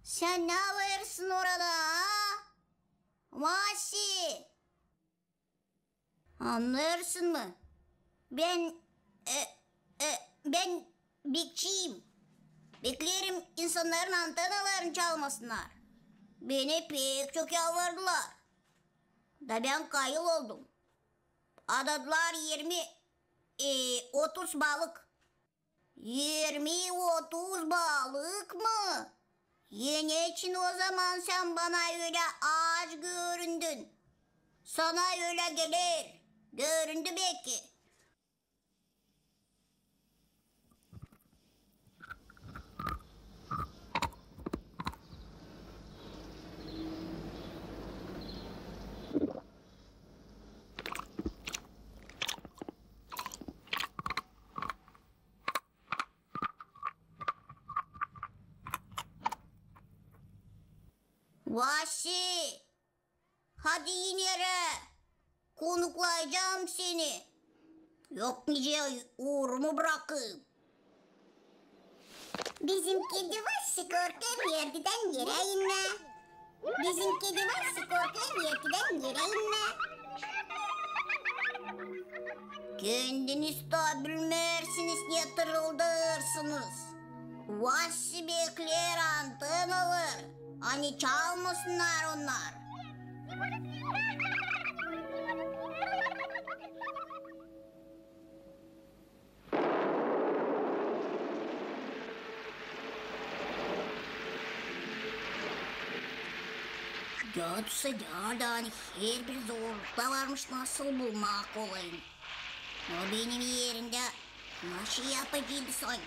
Sen ne yapıyorsun orada ha? Vasi. Anlıyorsun mu? Ben bekçiyim. Beklerim insanların antanalarını çalmasınlar. Beni pek çok yalvardılar. Da ben kayıl oldum. Adadılar 30 balık. 20-30 balık mı? Yine için o zaman sen bana öyle ağaç göründün. Sana öyle gelir. Göründü belki. Vahşi, hadi in yere. Konuklayacağım seni. Yok nice uğrumu bırakayım. Bizim kedi Vahşi korkan yerden yere inme. Bizim kedi Vahşi korkan yerden yere inme. Kendiniz de bilmersiniz yatırıldırsınız. Vahşi bekler antın alır. Hani çalmasınlar onlar. Götse yani her bir zorlukta varmış nasıl bulmak olayım. O benim yerimde nasıl yapacağıydı sanki.